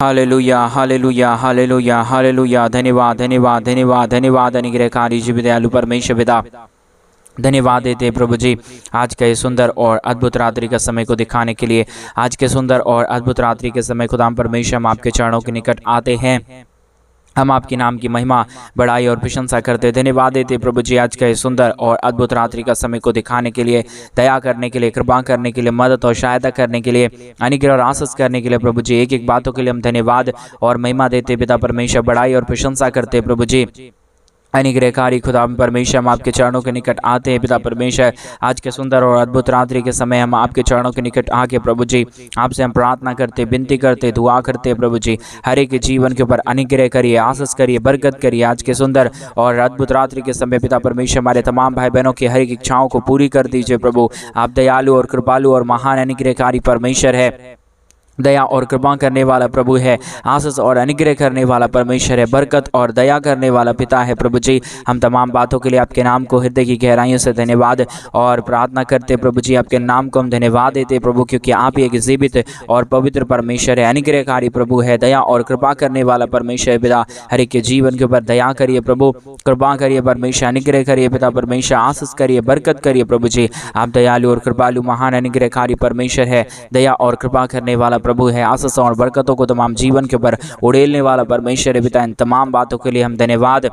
Hallelujah hallelujah hallelujah hallelujah. धन्यवाद धन्यवाद धन्यवाद धन्यवाद अनुग्रहकारी जी दयालु परमेश्वर पिता, धन्यवाद देते प्रभु जी आज के सुंदर और अद्भुत रात्रि का समय को दिखाने के लिए। आज के सुंदर और अद्भुत रात्रि के समय खुदाम परमेश्वर हम आपके चरणों के निकट आते हैं। हम आपके नाम की महिमा बड़ाई और प्रशंसा करते धन्यवाद देते प्रभु जी आज का सुंदर और अद्भुत रात्रि का समय को दिखाने के लिए, दया करने के लिए, कृपा करने के लिए, मदद और सहायता करने के लिए, अनुग्रह और आशीष करने के लिए प्रभु जी एक एक बातों के लिए हम धन्यवाद और महिमा देते पिता परमेश्वर, बड़ाई और प्रशंसा करते प्रभु जी। अनुग्रहकारी खुदा परमेश्वर हम आपके चरणों के निकट आते हैं पिता परमेश्वर। आज के सुंदर और अद्भुत रात्रि के समय हम आपके चरणों के निकट आके प्रभु जी आपसे हम प्रार्थना करते, विनती करते, दुआ करते प्रभु जी हर एक जीवन के ऊपर अनुग्रह करिए, आशीष करिए, बरकत करिए। आज के सुंदर और अद्भुत रात्रि के समय पिता परमेश्वर हमारे तमाम भाई बहनों की हर एक इच्छाओं को पूरी कर दीजिए प्रभु। आप दयालु और कृपालु और महान अनुग्रहकारी परमेश्वर है, दया और कृपा करने वाला प्रभु है, आशीष और अनुग्रह करने वाला परमेश्वर है, बरकत और दया करने वाला पिता है प्रभु जी। हम तमाम बातों के लिए आपके नाम को हृदय की गहराइयों से धन्यवाद और प्रार्थना करते प्रभु जी। आपके नाम को हम धन्यवाद देते प्रभु, क्योंकि आप एक जीवित और पवित्र परमेश्वर है, अनुग्रहकारी प्रभु है, दया और कृपा करने वाला परमेश्वर है पिता। हर एक के जीवन के ऊपर दया करिए प्रभु, कृपा करिए परमेश्वर, अनुग्रह करिए पिता परमेश्वर, आशीष करिए, बरकत करिए प्रभु जी। आप दयालु और कृपालु महान अनुग्रहकारी परमेश्वर है, दया और कृपा करने वाला प्रभु है, आशीष और बरकतों को तमाम जीवन के ऊपर उड़ेलने वाला परमेश्वर है पिता। इन तमाम बातों के लिए हम धन्यवाद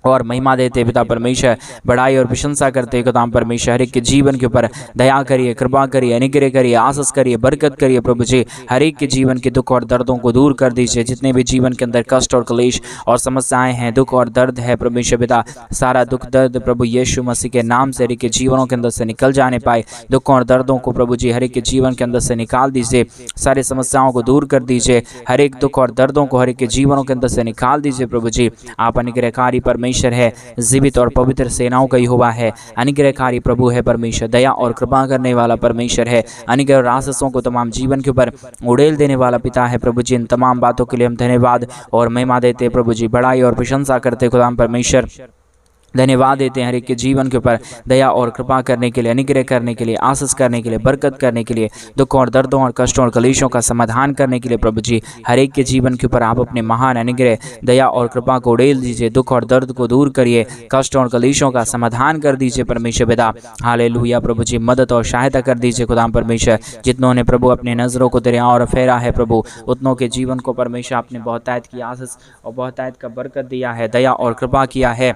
और महिमा देते पिता परमेश्वर, बड़ाई और प्रशंसा करते खुदाम परमेश्वर। हर एक के जीवन के ऊपर दया करिए, कृपा करिए, अनुग्रह करिए, आशीष करिए, बरकत करिए प्रभु जी। हर एक के जीवन के दुख और दर्दों को दूर कर दीजिए। जितने भी जीवन के अंदर कष्ट और क्लेश और समस्याएं हैं, दुख और दर्द है परमेश्वर पिता, सारा दुख दर्द प्रभु यीशु मसीह के नाम से हर एक के जीवनों के अंदर से निकल जाने पाए। दुख और दर्दों को प्रभु जी हर एक के जीवन के अंदर से निकाल दीजिए, सारी समस्याओं को दूर कर दीजिए। हर एक दुख और दर्दों को हर एक के जीवनों के अंदर से निकाल दीजिए प्रभु जी। आप अनुग्रहकारी परमेश्वर है, जीवित और पवित्र सेनाओं का यहोवा है, अनुग्रहकारी प्रभु है परमेश्वर, दया और कृपा करने वाला परमेश्वर है, अनुग्रह और आशीषों को तमाम जीवन के ऊपर उड़ेल देने वाला पिता है प्रभु जी। इन तमाम बातों के लिए हम धन्यवाद और महिमा देते प्रभु जी, बड़ाई और प्रशंसा करते खुदाम परमेश्वर। धन्यवाद देते हैं हर एक के जीवन के ऊपर दया और कृपा करने के लिए, अनुग्रह करने के लिए, आशीष करने के लिए, बरकत करने के लिए, दुख और दर्दों और कष्टों और कलेशों का समाधान करने के लिए प्रभु जी। हर एक के जीवन के ऊपर आप अपने महान अनुग्रह, दया और कृपा को उड़ेल दीजिए। दुख और दर्द को दूर करिए, कष्ट और कलेशों का समाधान कर दीजिए परमेश्वर पिता। हालेलुया प्रभु जी, मदद और सहायता कर दीजिए खुदाम परमेश्वर। जितनों ने प्रभु अपने नजरों को तेरे और फेरा है प्रभु, उतनों के जीवन को परमेश्वर आपने बहुतायत की आशीष और बहुतायत का बरकत दिया है, दया और कृपा किया है,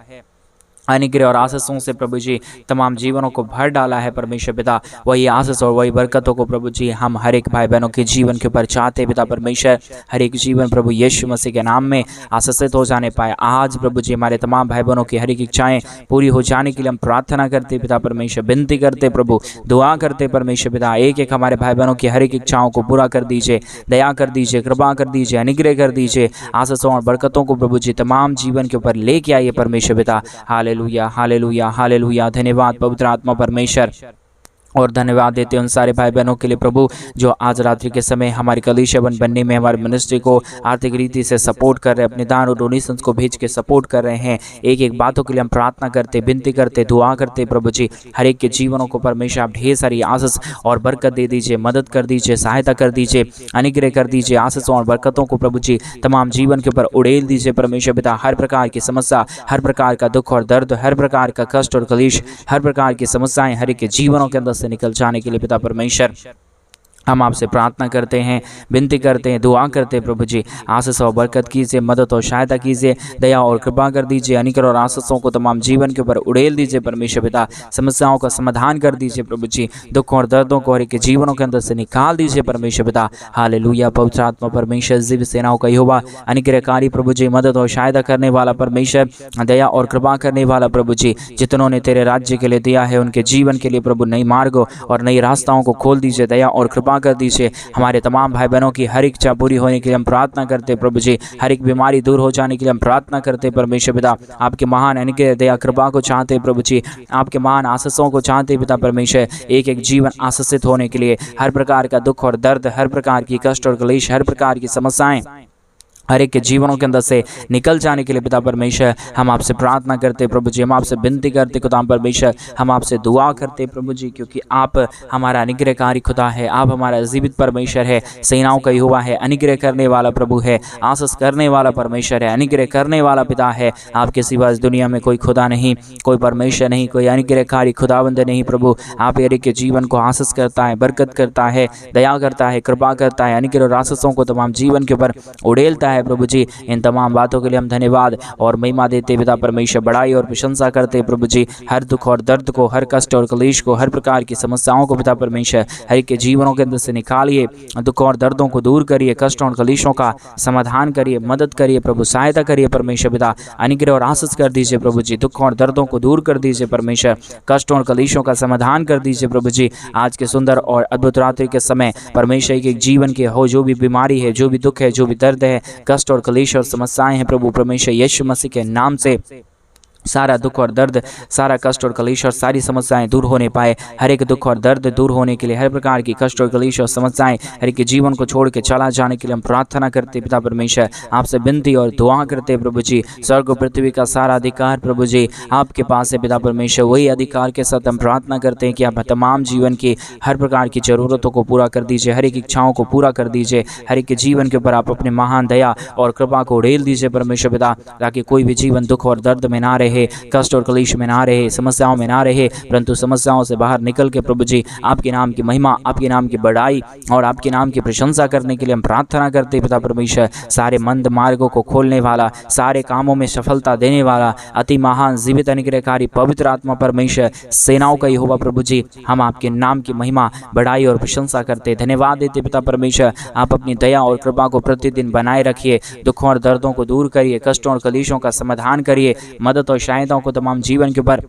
अनुग्रह और आशीषों से प्रभु जी तमाम जीवनों को भर डाला है परमेश्वर पिता। वही आशीष और वही बरकतों को प्रभु जी हम हर एक भाई बहनों के जीवन के ऊपर चाहते पिता परमेश्वर। हर एक जीवन प्रभु यीशु मसीह के नाम में आशीषित हो जाने पाए। आज प्रभु जी हमारे तमाम भाई बहनों की हर एक इच्छाएं पूरी हो जाने के लिए हम प्रार्थना करते पिता परमेश्वर, विनती करते प्रभु, दुआ करते परमेश्वर पिता। एक एक हमारे भाई बहनों की हर एक इच्छाओं को पूरा कर दीजिए, दया कर दीजिए, कृपा कर दीजिए, अनुग्रह कर दीजिए। आशीषों और बरकतों को प्रभु जी तमाम जीवन के ऊपर लेके आइए परमेश्वर पिता। Hallelujah hallelujah hallelujah. धन्यवाद पवित्र आत्मा परमेश्वर, और धन्यवाद देते हैं उन सारे भाई बहनों के लिए प्रभु जो आज रात्रि के समय हमारी कलीसिया बनने में हमारे मिनिस्ट्री को आर्थिक रीति से सपोर्ट कर रहे हैं, अपने दान और डोनेशंस को भेज के सपोर्ट कर रहे हैं। एक एक बातों के लिए हम प्रार्थना करते, विनती करते, दुआ करते प्रभु जी। हर एक के जीवनों को परमेश्वर आप ढेर सारी आशीष और बरकत दे दीजिए, मदद कर दीजिए, सहायता कर दीजिए, अनुग्रह कर दीजिए। आशीषों और बरकतों को प्रभु जी तमाम जीवन के ऊपर उड़ेल दीजिए परमेश्वर पिता। हर प्रकार की समस्या, हर प्रकार का दुख और दर्द, हर प्रकार का कष्ट और कलेश, हर प्रकार की समस्याएं हर एक के जीवनों के अंदर से निकल जाने के लिए पिता परमेश्वर हम आपसे प्रार्थना करते हैं, विनती करते हैं, दुआ करते हैं प्रभु जी। आशीष और बरकत कीजिए, मदद और सहायता कीजिए, दया और कृपा कर दीजिए। अनुग्रह और आशीषों को तमाम जीवन के ऊपर उड़ेल दीजिए परमेश्वर पिता। समस्याओं का समाधान कर दीजिए प्रभु जी। दुख और दर्दों को हर एक जीवनों के अंदर से निकाल दीजिए परमेश्वर पिता। हालेलुया पवित्र आत्मा परमेश्वर, जीवित सेनाओं का यहोवा, अनुग्रहकारी प्रभु जी, मदद और सहायता करने वाला परमेश्वर, दया और कृपा करने वाला प्रभु जी। जितनों ने तेरे राज्य के लिए दिया है उनके जीवन के लिए प्रभु नई मार्गों और नई रास्ताओं को खोल दीजिए, दया और कृपा कर दीजिए। हमारे तमाम भाई बहनों की हर इच्छा पूरी होने के लिए हम प्रार्थना करते प्रभु जी। हर एक बीमारी दूर हो जाने के लिए हम प्रार्थना करते परमेश्वर पिता। आपके महान अनुग्रह, दया, कृपा को चाहते प्रभु जी, आपके महान आशीषों को चाहते पिता परमेश्वर। एक एक जीवन आशीषित होने के लिए, हर प्रकार का दुख और दर्द, हर प्रकार की कष्ट और क्लेश, हर प्रकार की समस्याएं हर एक के जीवनों के अंदर से निकल जाने के लिए पिता परमेश्वर हम आपसे प्रार्थना करते प्रभु जी, हम आपसे विनती करते खुदा परमेश्वर, हम आपसे दुआ करते प्रभु जी, क्योंकि आप हमारा अनुग्रहकारी खुदा है, आप हमारा जीवित परमेश्वर है, सेनाओं का यहोवा है, अनुग्रह करने वाला प्रभु है, आशीष करने वाला परमेश्वर है, अनुग्रह करने वाला पिता है। आपके सिवा इस दुनिया में कोई खुदा नहीं, कोई परमेश्वर नहीं, कोई अनुग्रहकारी खुदावंद नहीं प्रभु। आप हर एक के जीवन को आशीष करता है, बरकत करता है, दया करता है, कृपा करता है, अनुग्रह और आशीषों को तमाम जीवन के ऊपर उड़ेलता है प्रभु जी। इन तमाम बातों के लिए हम धन्यवाद और महिमा देते पिता परमेश्वर, बड़ाई और प्रशंसा करते प्रभु जी। हर दुख और दर्द को, हर कष्ट और क्लेश को, हर प्रकार की समस्याओं को पिता परमेश्वर हर एक के जीवनों के अंदर से निकालिए, दुख और दर्दों को दूर करिए, कष्ट और क्लेशों का समाधान करिए, मदद करिए प्रभु, सहायता करिए परमेश्वर पिता, अनुग्रह और आशीष कर दीजिए प्रभु जी। दुख और दर्दों को दूर कर दीजिए परमेश्वर, कष्ट और क्लेशों का समाधान कर दीजिए प्रभु जी। आज के सुंदर और अद्भुत रात्रि के समय परमेश्वर के जीवन के हो जो भी बीमारी है, जो भी दुख है, जो भी दर्द है, कष्ट और क्लेश और समस्याएं हैं प्रभु परमेश्वर यीशु मसीह के नाम से सारा दुख और दर्द, सारा कष्ट और क्लेश और सारी समस्याएं दूर होने पाए। हर एक दुख और दर्द दूर होने के लिए, हर प्रकार की कष्ट और क्लेश और समस्याएं हर एक के जीवन को छोड़ के चला जाने के लिए हम प्रार्थना करते पिता परमेश्वर, आपसे विनती और दुआ करते प्रभु जी। स्वर्ग और पृथ्वी का सारा अधिकार प्रभु जी आपके पास है पिता परमेश्वर, वही अधिकार के साथ हम प्रार्थना करते हैं कि आप तमाम जीवन की हर प्रकार की ज़रूरतों को पूरा कर दीजिए, हर एक इच्छाओं को पूरा कर दीजिए, हर एक के जीवन के ऊपर आप अपने महान दया और कृपा को उड़ेल दीजिए परमेश्वर पिता, ताकि कोई भी जीवन दुख और दर्द में ना रहे, कष्ट और क्लेश में ना रहे, समस्याओं में ना रहे, परंतु समस्याओं से बाहर निकल के प्रभु जी आपके नाम की महिमा, आपके नाम की बड़ाई और आपके नाम की प्रशंसा करने के लिए हम प्रार्थना करते पिता परमेश्वर। सारे मंद मार्गों को खोलने वाला, सारे कामों में सफलता देने वाला, अति महान जीवित अनुग्रहकारी पवित्र आत्मा परमेश्वर, सेनाओं का यहोवा प्रभु जी, हम आपके नाम की महिमा, बड़ाई और प्रशंसा करते, धन्यवाद देते पिता परमेश्वर। आप अपनी दया और कृपा को प्रतिदिन बनाए रखिए, दुखों और दर्दों को दूर करिए, कष्टों और क्लेशों का समाधान करिए, मदद और सहायताओं को तमाम जीवन के ऊपर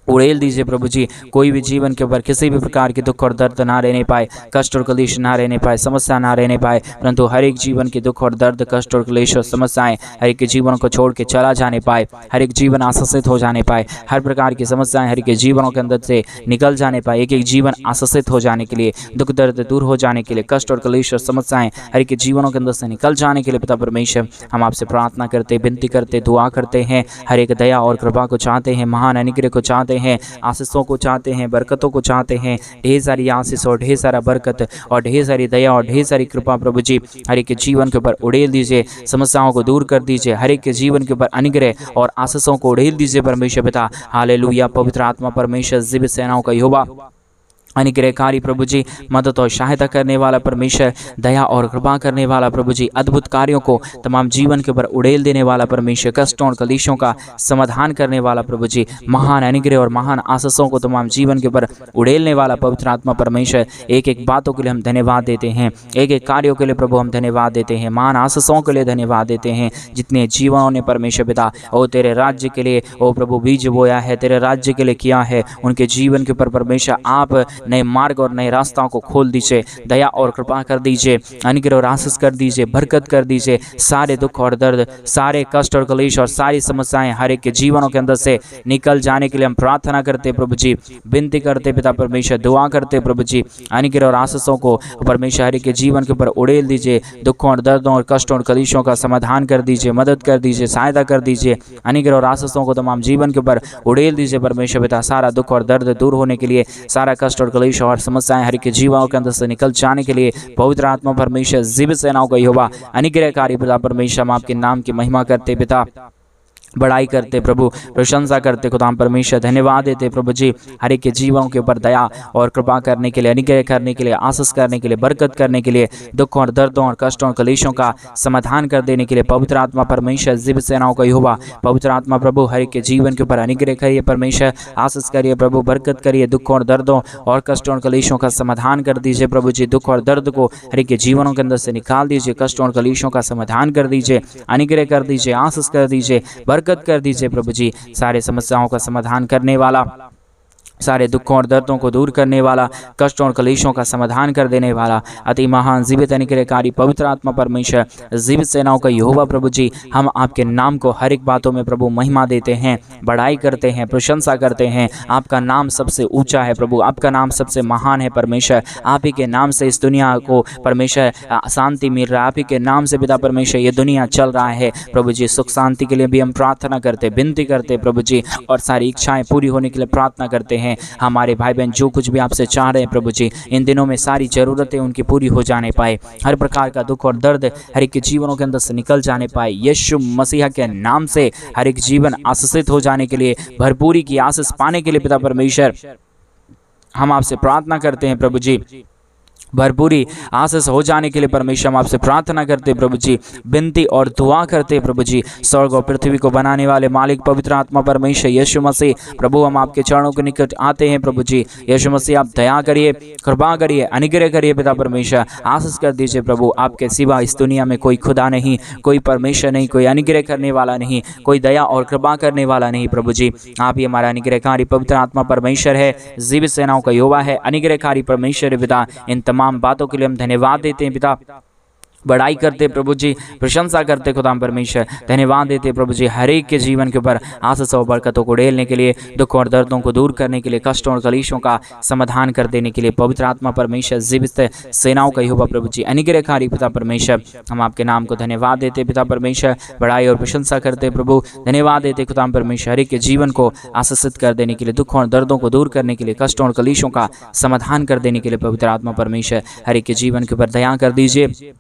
उड़ेल दीजिए प्रभु जी। कोई भी जीवन के ऊपर किसी भी प्रकार के दुख और दर्द ना रहने पाए, कष्ट और क्लेश ना रहने पाए, समस्या ना रहने पाए, परंतु हर एक जीवन के दुख और दर्द, कष्ट और क्लेश और समस्याएं हर एक के जीवन को छोड़ के चला जाने पाए, हर एक जीवन आशीषित हो जाने पाए, हर प्रकार की समस्याएं हर एक के जीवनों के अंदर से निकल जाने पाए, एक एक जीवन आशीषित हो जाने के लिए, दुख दर्द दूर हो जाने के लिए, कष्ट और क्लेश और समस्याएं हर एक के जीवनों के अंदर से निकल जाने के लिए पिता परमेश्वर हम आपसे प्रार्थना करते, विनती करते, दुआ करते हैं। हर एक दया और कृपा को चाहते हैं, महान अनुग्रह को चाहते हैं, आशीषों को चाहते हैं, बरकतों को चाहते हैं, ढेर सारी आशीष और ढेर सारा बरकत और ढेर सारी दया और ढेर सारी कृपा प्रभु जी हर एक के जीवन के ऊपर उड़ेल दीजिए, समस्याओं को दूर कर दीजिए, हर एक के जीवन के ऊपर अनुग्रह और आशीषों को उड़ेल दीजिए परमेश्वर पिता। हालेलुया। पवित्र आत्मा परमेश्वर, जीवित सेनाओं का यहोवा, अनुग्रहकारी प्रभु जी, मदद और सहायता करने वाला परमेश्वर, दया और कृपा करने वाला प्रभु जी, अद्भुत कार्यों को तमाम जीवन के ऊपर उड़ेल देने वाला परमेश्वर, कष्टों और क्लेशों का समाधान करने वाला प्रभु जी, महान अनुग्रह और महान आशीषों को तमाम जीवन के ऊपर उड़ेलने वाला पवित्र आत्मा परमेश्वर, एक एक बातों के लिए हम धन्यवाद देते हैं, एक एक कार्यों के लिए प्रभु हम धन्यवाद देते हैं, महान आशीषों के लिए धन्यवाद देते हैं, जितने जीवनों ने परमेश्वर पिता ओ तेरे राज्य के लिए ओ प्रभु बीज बोया है, तेरे राज्य के लिए किया है, उनके जीवन के ऊपर परमेश्वर आप नए मार्ग और नए रास्ताओं को खोल दीजिए, दया और कृपा कर दीजिए, अनुग्रह और आशीष कर दीजिए, बरकत कर दीजिए। सारे दुख और दर्द, सारे कष्ट और क्लेश और सारी समस्याएं हर एक के जीवनों के अंदर से निकल जाने के लिए हम प्रार्थना करते प्रभु जी, विनती करते पिता परमेश्वर, दुआ करते प्रभु जी, अनुग्रह और आशीषों को परमेश्वर हर एक के जीवन के ऊपर उड़ेल दीजिए, दुखों और दर्दों और कष्टों और क्लेशों का समाधान कर दीजिए, मदद कर दीजिए, सहायता कर दीजिए, अनुग्रह और आशीषों को तमाम जीवन के ऊपर उड़ेल दीजिए परमेश्वर पिता। सारा दुख और दर्द दूर होने के लिए, सारा कष्ट और क्लेश और समस्याएं हर एक के जीवनों के अंदर से निकल जाने के लिए पवित्र आत्मा परमेश्वर, जीवित सेनाओं का यहोवा, अनुग्रहकारी पिता परमेश्वर, हम आपके नाम की महिमा करते पिता, बड़ाई करते प्रभु, प्रशंसा करते खुदाम परमेश्वर, धन्यवाद देते प्रभु जी हर एक के जीवों के ऊपर दया और कृपा करने के लिए, अनुग्रह करने के लिए, आशीष करने के लिए, बरकत करने के लिए, दुख और दर्दों और कष्टों और क्लेशों का समाधान कर देने के लिए पवित्र आत्मा परमेश्वर, जीवित सेनाओं का यहोवा, पवित्र आत्मा प्रभु हर एक के जीवन के ऊपर अनुग्रह करिए परमेश्वर, आशीष करिए प्रभु, बरकत करिए, दुख और दर्दों और कष्टों और क्लेशों का समाधान कर दीजिए प्रभु जी। दुख और दर्द को हर एक के जीवनों के अंदर से निकाल दीजिए, कष्टों और क्लेशों का समाधान कर दीजिए, अनुग्रह कर दीजिए, आशीष कर दीजिए, बरकत कर दीजिए प्रभु जी। सारे समस्याओं का समाधान करने वाला, सारे दुखों और दर्दों को दूर करने वाला, कष्टों और कलेशों का समाधान कर देने वाला, अति महान जीवित अनुग्रहकारी पवित्र आत्मा परमेश्वर, जीवित सेनाओं का यहोवा प्रभु जी, हम आपके नाम को हर एक बातों में प्रभु महिमा देते हैं, बड़ाई करते हैं, प्रशंसा करते हैं। आपका नाम सबसे ऊंचा है प्रभु, आपका नाम सबसे महान है परमेश्वर। आप ही के नाम से इस दुनिया को परमेश्वर शांति मिल रहा है, आप ही के नाम से पिता परमेश्वर ये दुनिया चल रहा है प्रभु जी। सुख शांति के लिए भी हम प्रार्थना करते, विनती करते प्रभु जी, और सारी इच्छाएं पूरी होने के लिए प्रार्थना करते हैं। हमारे भाई बहन जो कुछ भी आपसे चाह रहे हैं प्रभु जी, इन दिनों में सारी ज़रूरतें उनकी पूरी हो जाने पाए, हर प्रकार का दुख और दर्द हर एक के जीवनों के अंदर से निकल जाने पाए। यीशु मसीहा के नाम से हर एक जीवन आशीषित हो जाने के लिए, भरपूरी की आशीष पाने के लिए पिता परमेश्वर हम आपसे प्रार्थना करते हैं प्रभु जी। भरपूरी आशीष हो जाने के लिए परमेश्वर हम आपसे प्रार्थना करते प्रभु जी, विनती और दुआ करते प्रभु जी। स्वर्ग और पृथ्वी को बनाने वाले मालिक पवित्र आत्मा परमेश्वर यीशु मसीह प्रभु, हम आपके चरणों के निकट आते हैं प्रभु जी। यीशु मसीह आप दया करिए, कृपा करिए, अनुग्रह करिए पिता परमेश्वर, आशीष कर दीजिए प्रभु। आपके सिवा इस दुनिया में कोई खुदा नहीं, कोई परमेश्वर नहीं, कोई अनुग्रह करने वाला नहीं, कोई दया और कृपा करने वाला नहीं प्रभु जी। आप ही हमारा अनुग्रहकारी पवित्र आत्मा परमेश्वर है, जीवित सेनाओं का यहोवा है, अनुग्रहकारी परमेश्वर पिता। इन तमाम बातों के लिए हम धन्यवाद देते हैं पिता, बड़ाई करते प्रभु जी, प्रशंसा करते खुदाम परमेश्वर, धन्यवाद देते प्रभु जी हर एक के जीवन के ऊपर आशीष और बरकतों को ढेलने के लिए, दुखों और दर्दों को दूर करने के लिए, कष्टों और कलेशों का समाधान कर देने के लिए पवित्र आत्मा परमेश्वर, जीवित सेनाओं का यहोवा प्रभु जी, अनुग्रहकारी पिता परमेश्वर, हम आपके नाम को धन्यवाद देते पिता परमेश्वर, बड़ाई और प्रशंसा करते प्रभु, धन्यवाद देते खुदाम परमेश्वर हर एक के जीवन को आशीषित कर देने के लिए, दुखों और दर्दों को दूर करने के लिए, कष्टों और कलेशों का समाधान कर देने के लिए पवित्र आत्मा परमेश्वर हर एक के जीवन के ऊपर दया कर दीजिए,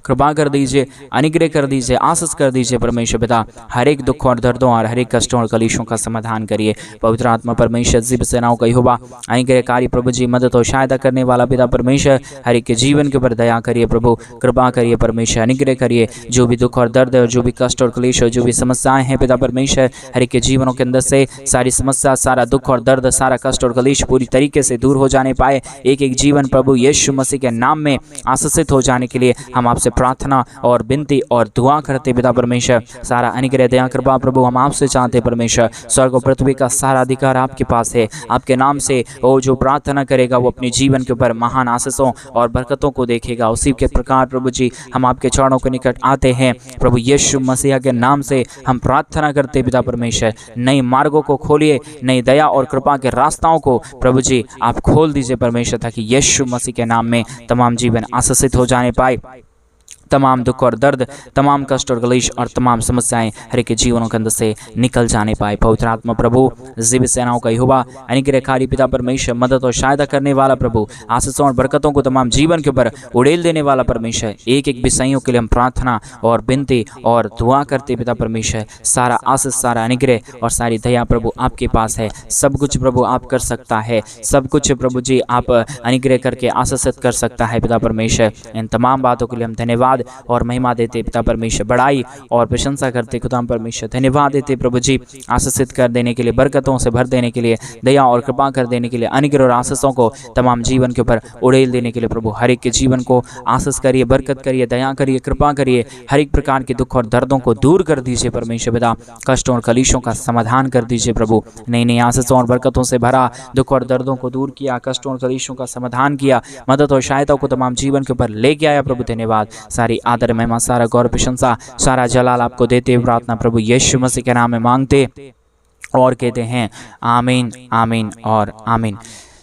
कृपा कर दीजिए, अनुग्रह कर दीजिए, आशीष कर दीजिए परमेश्वर पिता। हर एक दुख और दर्दों और हर एक कष्टों और कलेशों का समाधान करिए पवित्र आत्मा परमेश्वर, जीवित सेनाओं का यहोवा, अनुग्रहकारी प्रभु जी, मदद और सहायता करने वाला पिता परमेश्वर, हर एक के जीवन के ऊपर दया करिए प्रभु, कृपा करिए परमेश्वर, अनुग्रह करिए। जो भी दुख और दर्द और जो भी कष्ट और क्लेश और जो भी समस्याएं हैं पिता परमेश्वर, हर एक के जीवनों के अंदर से सारी समस्या, सारा दुख और दर्द, सारा कष्ट और क्लेश पूरी तरीके से दूर हो जाने पाए। एक एक जीवन प्रभु यीशु मसीह के नाम में आशीषित हो जाने के लिए हम आपसे प्रार्थना और विनती और दुआ करते पिता परमेश्वर। सारा अनुग्रह दया कृपा प्रभु हम आपसे चाहते परमेश्वर। स्वर्ग और पृथ्वी का सारा अधिकार आपके पास है। आपके नाम से वो जो प्रार्थना करेगा वो अपने जीवन के ऊपर महान आशीषों और बरकतों को देखेगा। उसी के प्रकार प्रभु जी हम आपके चरणों के निकट आते हैं प्रभु यीशु मसीह के नाम से हम प्रार्थना करते पिता परमेश्वर। नए मार्गों को खोलिए, नई दया और कृपा के रास्ताओं को प्रभु जी आप खोल दीजिए परमेश्वर, ताकि यीशु मसीह के नाम में तमाम जीवन आशीषित हो जाने पाए। तमाम दुख और दर्द, तमाम कष्ट और क्लेश और तमाम समस्याएं हर एक जीवनों के अंदर से निकल जाने पाए। पवित्र आत्मा प्रभु, जीवित सेनाओं का यहोवा, अनुग्रहकारी पिता परमेश्वर, मदद और सहायता करने वाला प्रभु, आशीषों और बरकतों को तमाम जीवन के ऊपर उड़ेल देने वाला परमेश्वर, एक एक विषयों के लिए हम प्रार्थना और विनती और दुआ करते पिता परमेश्वर। सारा आशीष, सारा अनुग्रह और सारी दया प्रभु आपके पास है। सब कुछ प्रभु आप कर सकता है, सब कुछ प्रभु जी आप अनुग्रह करके आशीषित कर सकता है पिता परमेश्वर। इन तमाम बातों के लिए हम धन्यवाद और महिमा देते पिता परमेश्वर, बड़ाई और प्रशंसा करते खुदा परमेश्वर। धन्यवाद देते प्रभु जी आशीषित कर देने के लिए, बरकतों से भर देने के लिए, दया और कृपा कर देने के लिए, अनुग्रह और आशीषों को तमाम जीवन के ऊपर उड़ेल देने के लिए प्रभु हर एक के जीवन को आशीष करिए, बरकत करिए, दया करिए, कृपा करिए। हर एक प्रकार के दुख और दर्दों को दूर कर दीजिए परमेश्वर पिता, कष्टों और कलेशों का समाधान कर दीजिए प्रभु। नई नई आशीषों और बरकतों से भरा, दुख और दर्दों को दूर किया, कष्टों और कलेशों का समाधान किया, मदद और सहायता को तमाम जीवन के ऊपर लेके आया प्रभु। धन्यवाद। सारी आदर महिमा, सारा गौरव प्रशंसा, सारा जलाल आपको देते हुए प्रार्थना प्रभु यीशु मसीह के नाम में मांगते और कहते हैं आमीन, आमीन और आमीन।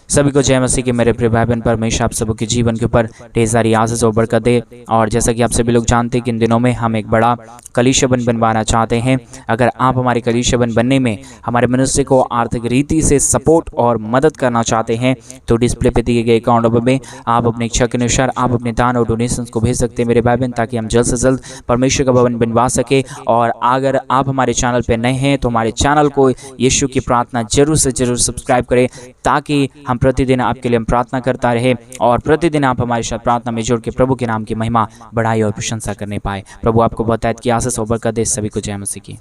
सभी को जय मसीह की मेरे प्रिय भाई बहन। परमेश्वर आप सबों के जीवन के ऊपर ढेर सारी आशीष और बरकत दे। और जैसा कि आप सभी लोग जानते हैं कि इन दिनों में हम एक बड़ा कलीसिया बनवाना चाहते हैं। अगर आप हमारे कलीसिया बनने में हमारे मनुष्य को आर्थिक रीति से सपोर्ट और मदद करना चाहते हैं तो डिस्प्ले पे दिए गए अकाउंट नंबर में आप अपने इच्छा के अनुसार आप अपने दान और डोनेशन को भेज सकते हैं मेरे भाई बहन, ताकि हम जल्द से जल्द परमेश्वर का भवन बनवा सके। और अगर आप हमारे चैनल पर नए हैं तो हमारे चैनल को यीशु की प्रार्थना जरूर से जरूर सब्सक्राइब करें, ताकि हम प्रतिदिन आपके लिए हम प्रार्थना करता रहे और प्रतिदिन आप हमारे साथ प्रार्थना में जुड़ के प्रभु के नाम की महिमा, बढ़ाई और प्रशंसा करने पाए। प्रभु आपको बहुत की आशीष और बरकत दे। सभी को जय मसीह की।